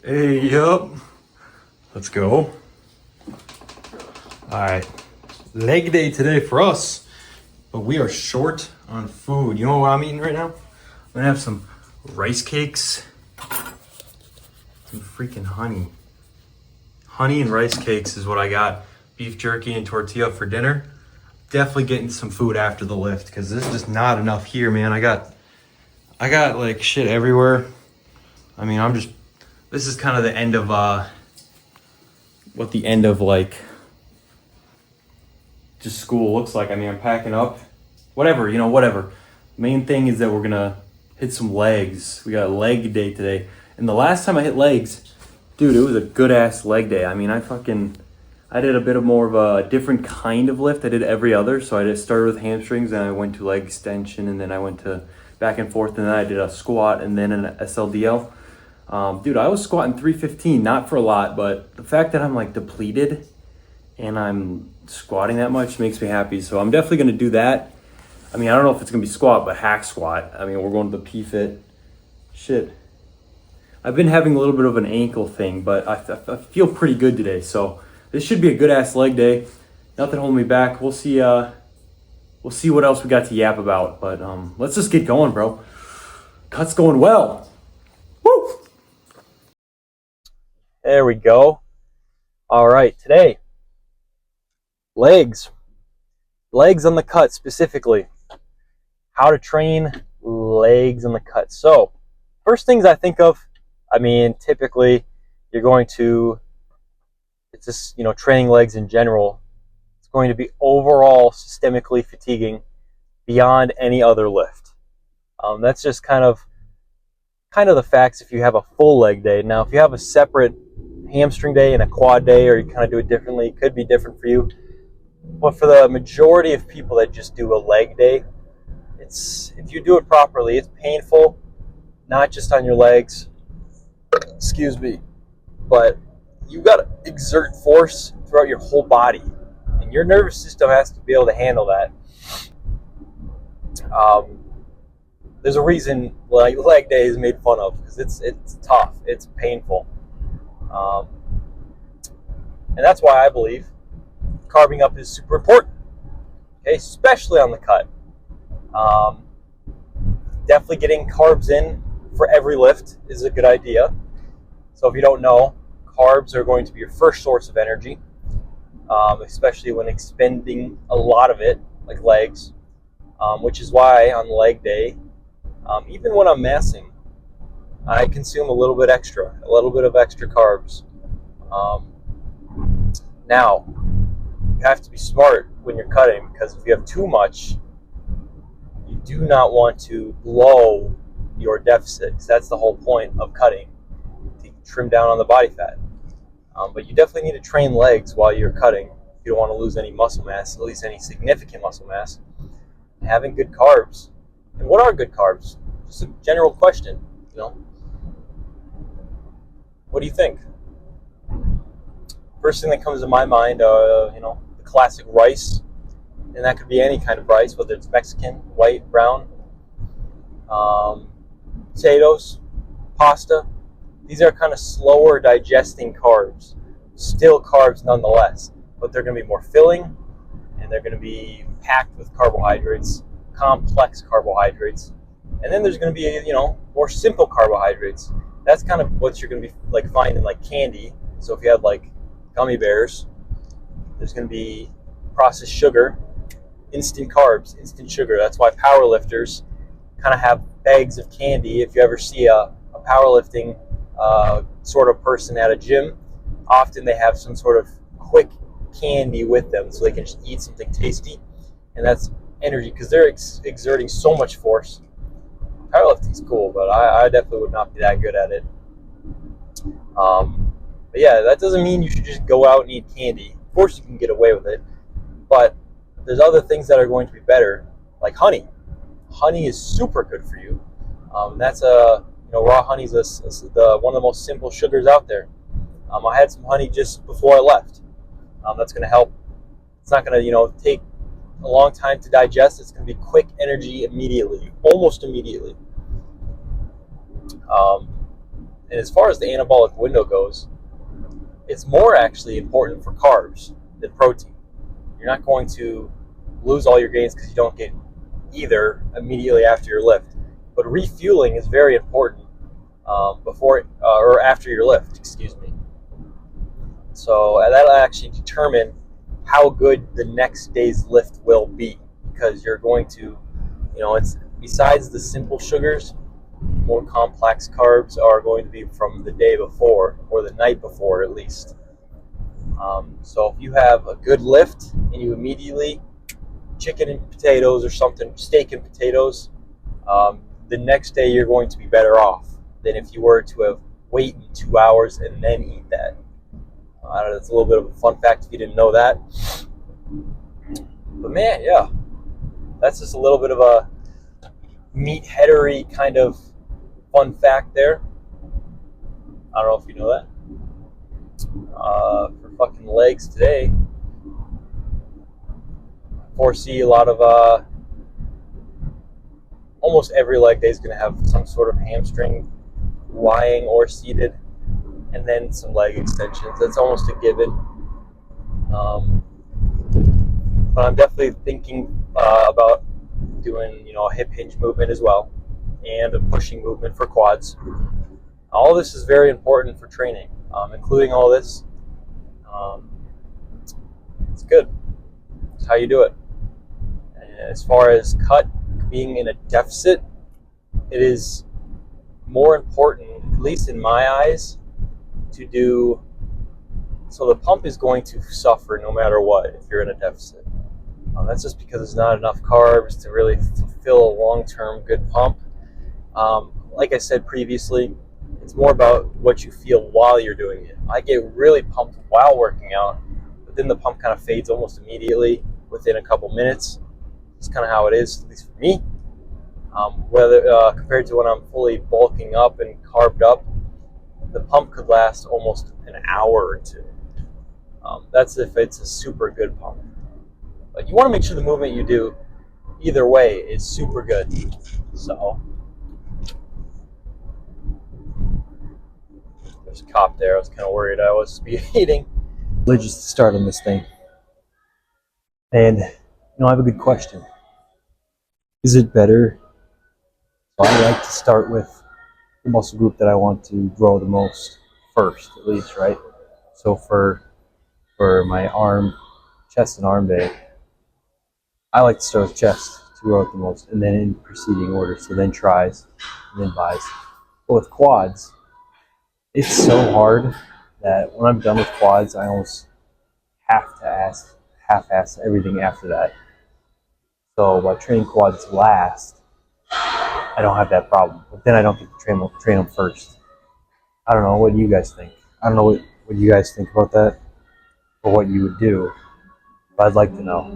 Hey, yup. Let's go. All right. Leg day today for us, but we are short on food. You know what I'm eating right now? I'm gonna have some rice cakes, some freaking honey. Honey and rice cakes is what I got. Beef jerky and tortilla for dinner. Definitely getting some food after the lift because there's just not enough here, man. I got like shit everywhere. I mean, this is kind of the end of what the end of like just school looks like. I mean, I'm packing up, whatever. Main thing is that we're gonna hit some legs. We got a leg day today, and the last time I hit legs, dude, it was a good ass leg day. I mean, I did a bit of more of a different kind of lift. I did every other, so I just started with hamstrings, and I went to leg extension, and then I went to back and forth, and then I did a squat, and then an SLDL. Dude, I was squatting 315, not for a lot, but the fact that I'm like depleted and I'm squatting that much makes me happy. So I'm definitely going to do that. I mean, I don't know if it's going to be squat, but hack squat. I mean, we're going to the P-Fit. Shit. I've been having a little bit of an ankle thing, but I feel pretty good today. So this should be a good ass leg day. Nothing holding me back. We'll see what else we got to yap about. But let's just get going, bro. Cut's going well. Woo! There we go. All right, today, legs on the cut specifically. How to train legs on the cut. So, first things I think of, I mean, typically you're going to, it's just, training legs in general. It's going to be overall systemically fatiguing beyond any other lift. That's just kind of the facts if you have a full leg day. Now, if you have a separate hamstring day and a quad day, or you kind of do it differently, it could be different for you. But for the majority of people that just do a leg day, if you do it properly, it's painful, not just on your legs, excuse me, but you got to exert force throughout your whole body, and your nervous system has to be able to handle that. There's a reason like leg day is made fun of, because it's tough, it's painful. And that's why I believe carving up is super important, okay, especially on the cut. Definitely getting carbs in for every lift is a good idea. So if you don't know, carbs are going to be your first source of energy, especially when expending a lot of it, like legs, which is why on leg day, even when I'm massing, I consume a little bit of extra carbs. Now, you have to be smart when you're cutting, because if you have too much, you do not want to blow your deficit. That's the whole point of cutting, to trim down on the body fat. But you definitely need to train legs while you're cutting. You don't want to lose any muscle mass, at least any significant muscle mass. Having good carbs. And what are good carbs? Just a general question, What do you think? First thing that comes to my mind, the classic rice, and that could be any kind of rice, whether it's Mexican, white, brown, potatoes, pasta. These are kind of slower digesting carbs, still carbs nonetheless, but they're going to be more filling, and they're going to be packed with carbohydrates, complex carbohydrates, and then there's going to be more simple carbohydrates. That's kind of what you're going to be like finding like candy. So if you have like gummy bears, there's going to be processed sugar, instant carbs, instant sugar. That's why powerlifters kind of have bags of candy. If you ever see a powerlifting sort of person at a gym, often they have some sort of quick candy with them so they can just eat something tasty, and that's energy because they're exerting so much force. Powerlifting's cool, but I definitely would not be that good at it. But yeah, that doesn't mean you should just go out and eat candy. Of course you can get away with it, but there's other things that are going to be better, like honey. Honey is super good for you. That's raw honey is one of the most simple sugars out there. I had some honey just before I left. That's going to help. It's not going to take a long time to digest. It's going to be quick energy immediately, almost immediately. And as far as the anabolic window goes, it's more actually important for carbs than protein. You're not going to lose all your gains because you don't get either immediately after your lift. But refueling is very important before or after your lift, excuse me. So that'll actually determine how good the next day's lift will be, because you're going to, it's besides the simple sugars, more complex carbs are going to be from the day before or the night before at least. So if you have a good lift and you immediately chicken and potatoes or something, steak and potatoes, the next day you're going to be better off than if you were to have waited 2 hours and then eat that. I don't know, it's a little bit of a fun fact if you didn't know that. But man, yeah, that's just a little bit of a meatheadery kind of fun fact there. I don't know if you know that. For fucking legs today, I foresee a lot of almost every leg day is going to have some sort of hamstring lying or seated, and then some leg extensions. That's almost a given. But I'm definitely thinking about doing, a hip hinge movement as well, and a pushing movement for quads. All this is very important for training, including all this. It's good. It's how you do it. And as far as cut being in a deficit, it is more important, at least in my eyes, to do. So the pump is going to suffer no matter what if you're in a deficit. That's just because there's not enough carbs to really fulfill a long-term good pump. Like I said previously, it's more about what you feel while you're doing it. I get really pumped while working out, but then the pump kind of fades almost immediately within a couple minutes. It's kind of how it is, at least for me. Whether compared to when I'm fully bulking up and carved up, the pump could last almost an hour or two. That's if it's a super good pump. But you want to make sure the movement you do either way is super good. So there's a cop there. I was kind of worried I was speeding. Religious to start on this thing. And I have a good question. Is it better? So I like to start with the muscle group that I want to grow the most first, at least, right? So for my chest and arm day, I like to start with chest to grow it the most, and then in preceding order. So then tries, and then buys. But with quads, it's so hard that when I'm done with quads, I almost have to half-ass everything after that. So by training quads last, I don't have that problem. But then I don't get to train them first. I don't know. What do you guys think? I don't know what you guys think about that, or what you would do. But I'd like to know.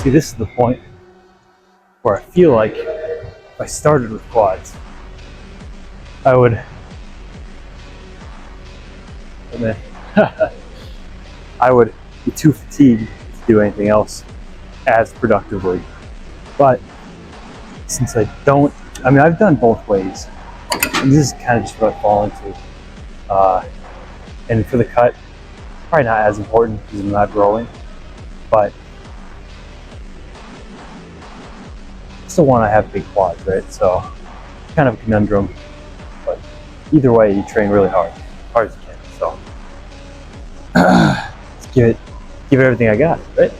See, this is the point where I feel like if I started with quads, I would, and then I would be too fatigued to do anything else as productively. But since I don't, I mean, I've done both ways. And this is kind of just what I fall into. And for the cut, probably not as important because I'm not growing, but I still want to have big quads, right? So kind of a conundrum, but either way, you train really hard as you can. So let's give it everything I got, right?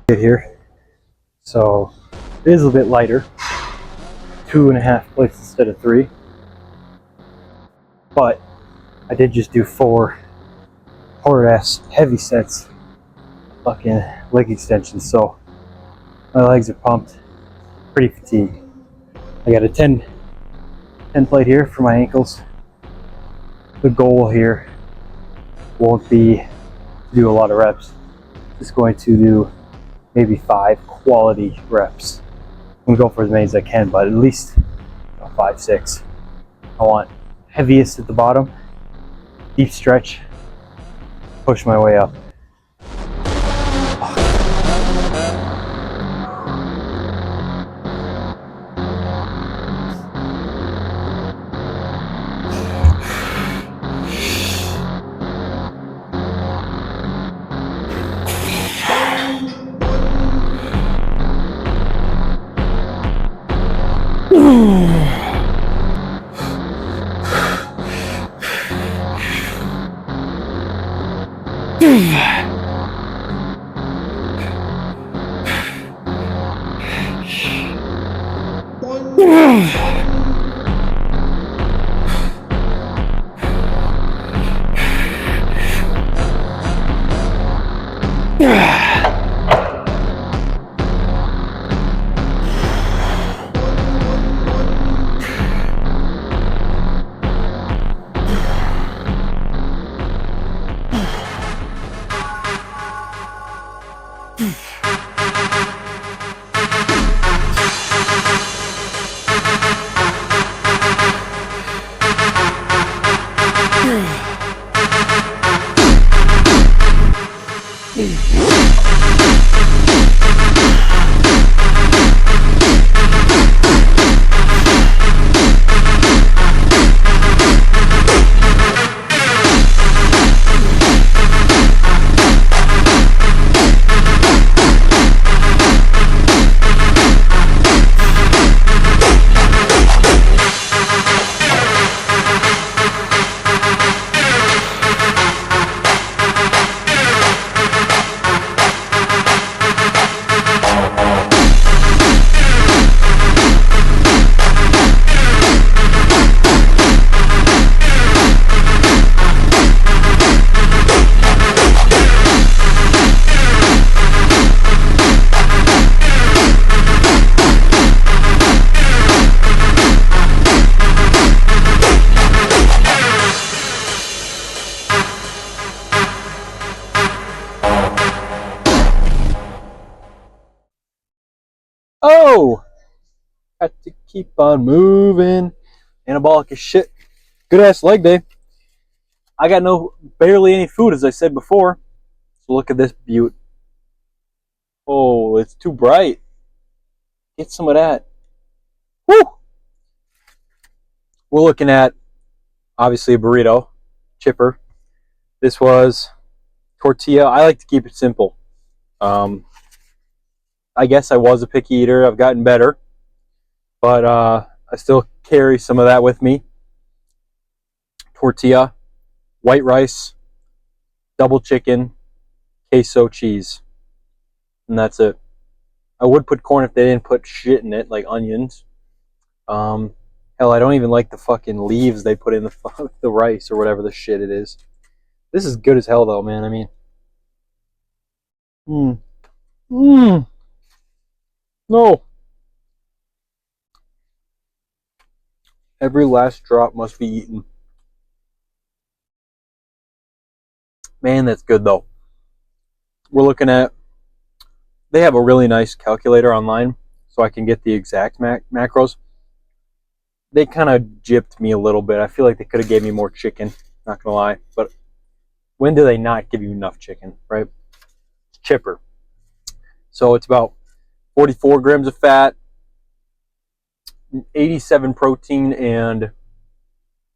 Here, so it is a bit lighter, 2.5 plates instead of 3, but I did just do 4 hard ass heavy sets fucking leg extensions, so my legs are pumped, pretty fatigued. I got a 10 plate here for my ankles. The goal here won't be to do a lot of reps, just going to do maybe 5 quality reps. I'm gonna go for as many as I can, but at least 5, 6. I want heaviest at the bottom, deep stretch, push my way up. go. Got to keep on moving. Anabolic as shit. Good ass leg day. I got barely any food, as I said before. So look at this beaut. Oh, it's too bright. Get some of that. Woo! We're looking at, obviously, a burrito. Chipper. This was tortilla. I like to keep it simple. I guess I was a picky eater. I've gotten better. But I still carry some of that with me. Tortilla, white rice, double chicken, queso cheese. And that's it. I would put corn if they didn't put shit in it, like onions. Hell, I don't even like the fucking leaves they put in the rice or whatever the shit it is. This is good as hell, though, man. I mean, no. Every last drop must be eaten. Man, that's good, though. We're looking at, they have a really nice calculator online, so I can get the exact macros. They kind of gypped me a little bit. I feel like they could have gave me more chicken, not gonna lie. But when do they not give you enough chicken, right? It's chipper. So it's about 44 grams of fat, 87 protein, and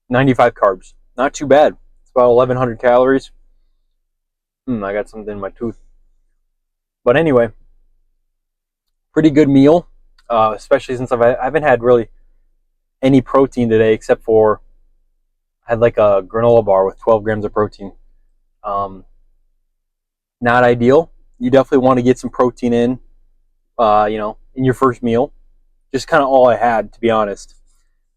95 carbs. Not too bad. It's about 1,100 calories. I got something in my tooth. But anyway, pretty good meal, especially since I haven't had really any protein today except for I had like a granola bar with 12 grams of protein. Not ideal. You definitely want to get some protein in, in your first meal. Just kind of all I had, to be honest.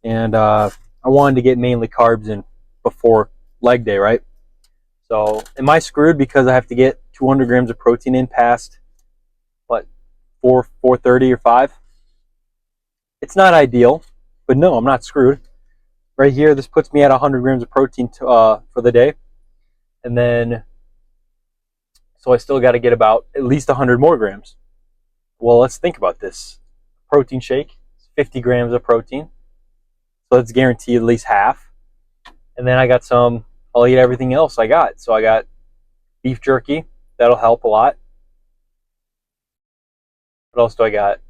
And I wanted to get mainly carbs in before leg day, right? So am I screwed because I have to get 200 grams of protein in past, 4:30 or 5? It's not ideal, but no, I'm not screwed. Right here, this puts me at 100 grams of protein for the day. And then, so I still got to get about at least 100 more grams. Well, let's think about this. Protein shake, 50 grams of protein. So let's guarantee at least half. And then I got I'll eat everything else I got. So I got beef jerky. That'll help a lot. What else do I got?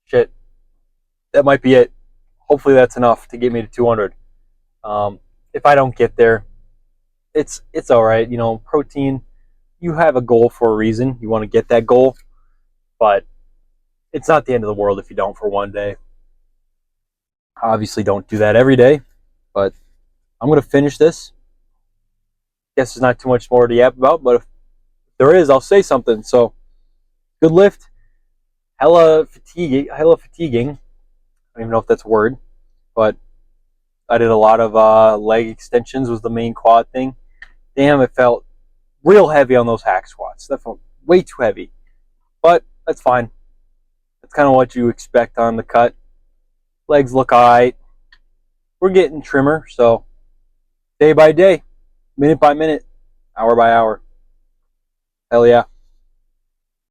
Shit. That might be it. Hopefully that's enough to get me to 200. If I don't get there, it's all right. Protein, you have a goal for a reason. You want to get that goal. But it's not the end of the world if you don't for one day. Obviously don't do that every day. But I'm going to finish this. Guess there's not too much more to yap about, but if there is, I'll say something. So, good lift. Hella fatiguing. I don't even know if that's a word, but I did a lot of leg extensions was the main quad thing. Damn, it felt real heavy on those hack squats. That felt way too heavy, but that's fine. That's kind of what you expect on the cut. Legs look alright. We're getting trimmer, so day by day, minute by minute, hour by hour. Hell yeah.